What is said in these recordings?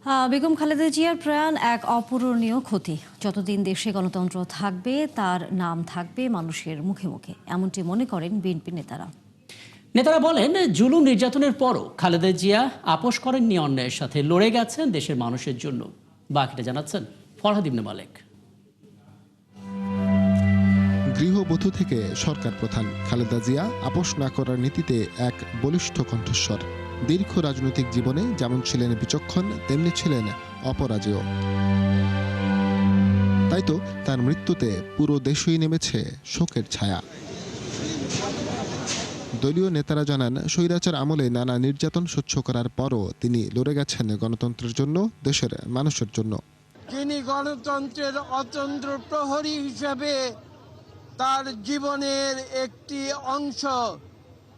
বেগম খালেদা জিয়ার প্রয়াণ এক অপূরণীয় ক্ষতি। যতদিন দেশে গণতন্ত্র থাকবে তার নাম থাকবে মানুষের মুখে মুখে, এমনটি মনে করেন বিএনপি নেতারা। নেতারা বলেন, জুলুম নির্যাতনের পরও খালেদা জিয়া আপোষ করেননি, অন্যায়ের সাথে লড়ে গেছেন দেশের মানুষের জন্য। বাকিটা জানাচ্ছেন ফরহাদ ইবনে মালেক। গৃহবধূ থেকে সরকার প্রধান, খালেদা জিয়া আপোষ না করার নীতিতে এক বলিষ্ঠ কণ্ঠস্বর। দীর্ঘ রাজনৈতিক জীবনে যেমন ছিলেন বিচক্ষণ, তেমনি ছিলেন অপরাজেয়। তাই তো তার মৃত্যুতে পুরো দেশই নেমেছে শোকের ছায়া। দলীয় নেতারা জানান, স্বৈরাচার আমলে নানা নির্যাতন সহ্য করার পরও তিনি লড়ে গেছেন গণতন্ত্রের জন্য, দেশের মানুষের জন্য। তিনি গণতন্ত্রের অতন্ত্র প্রহরী হিসেবে তার জীবনের একটি অংশ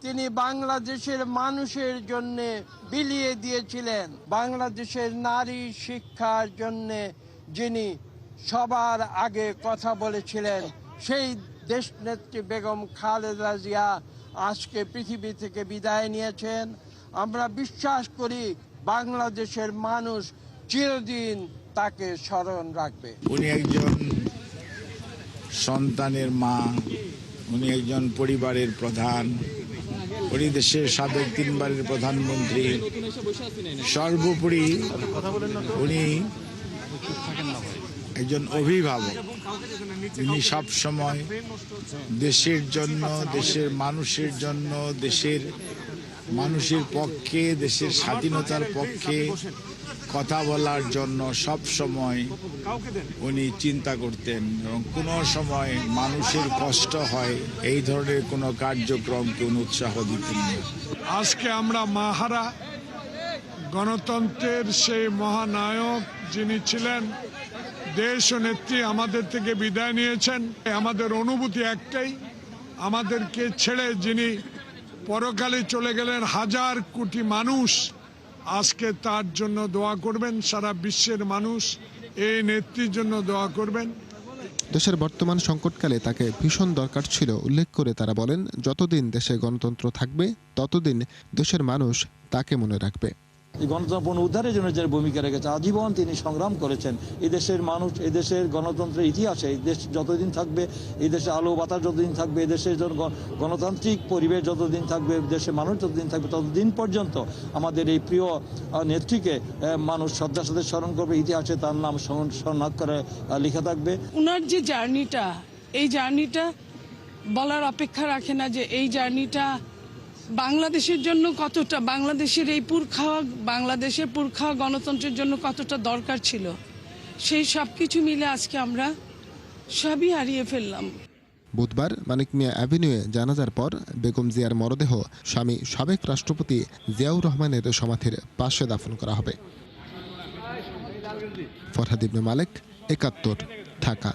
তিনি বাংলাদেশের মানুষের জন্য বিলিয়ে দিয়েছিলেন। বাংলাদেশের নারী শিক্ষার জন্য যিনি সবার আগে কথা বলেছিলেন, সেই দেশনেত্রী বেগম খালেদা জিয়া আজকে পৃথিবী থেকে বিদায় নিয়েছেন। আমরা বিশ্বাস করি বাংলাদেশের মানুষ চিরদিন তাকে স্মরণ রাখবে। উনি একজন সন্তানের মা, উনি একজন পরিবারের প্রধান, উনি দেশের সাবেক 3 বারের প্রধানমন্ত্রী। সর্বোপরি উনি একজন অভিভাবক। তিনি সব সময় দেশের জন্য, দেশের মানুষের জন্য, দেশের মানুষের পক্ষে, দেশের স্বাধীনতার পক্ষে কথা বলার জন্য সব সময় উনি চিন্তা করতেন, এবং কোনো সময় মানুষের কষ্ট হয় এই ধরনের কোনো কার্যক্রমকে উনি উৎসাহ দিতেন না। আজকে আমরা মাহারা গণতন্ত্রের সেই মহানায়ক যিনি ছিলেন, দেশ ও নেত্রী আমাদের থেকে বিদায় নিয়েছেন। আমাদের অনুভূতি একটাই, আমাদেরকে ছেড়ে যিনি পরকালে চলে গেলেন, হাজার কোটি মানুষ আজকে তার জন্য দোয়া করবেন। সারা বিশ্বের মানুষ এই নেত্রীর জন্য দোয়া করবেন। দেশের বর্তমান সংকটকালে তাকে ভীষণ দরকার ছিল উল্লেখ করে তারা বলেন, যতদিন দেশে গণতন্ত্র থাকবে ততদিন দেশের মানুষ তাকে মনে রাখবে। গণতন্ত্র পুনরুদ্ধারের জন্য যে ভূমিকা রেখেছে, আজীবন তিনি সংগ্রাম করেছেন। এই দেশের মানুষ, এই দেশের গণতন্ত্রের ইতিহাসে এই দেশ যতদিন থাকবে, এই দেশে আলো বাতাস যতদিন থাকবে, এই দেশের গণতান্ত্রিক পরিবেশ যতদিন থাকবে, দেশের মানুষ যতদিন থাকবে, ততদিন পর্যন্ত আমাদের এই প্রিয় নেত্রীকে মানুষ শ্রদ্ধার সাথে স্মরণ করবে। ইতিহাসে তার নাম স্বর্ণাক্ষরে লেখা থাকবে। ওনার যে জার্নিটা, এই জার্নিটা বলার অপেক্ষা রাখে না যে এই জার্নিটা বাংলাদেশের জন্য কতটা, বাংলাদেশের এই বাংলাদেশের পুরখা গণতন্ত্রের জন্য কতটা দরকার ছিল, সেই সব কিছু মিলে আজকে আমরা সবই হারিয়ে ফেললাম। বুধবার মানিক মিয়া অ্যাভিনিউয়ে জানাজার পর বেগম জিয়ার মরদেহ স্বামী সাবেক রাষ্ট্রপতি জিয়াউর রহমানের সমাধির পাশে দাফন করা হবে। ফরহাদ ইবনে মালেক, ৭১, ঢাকা।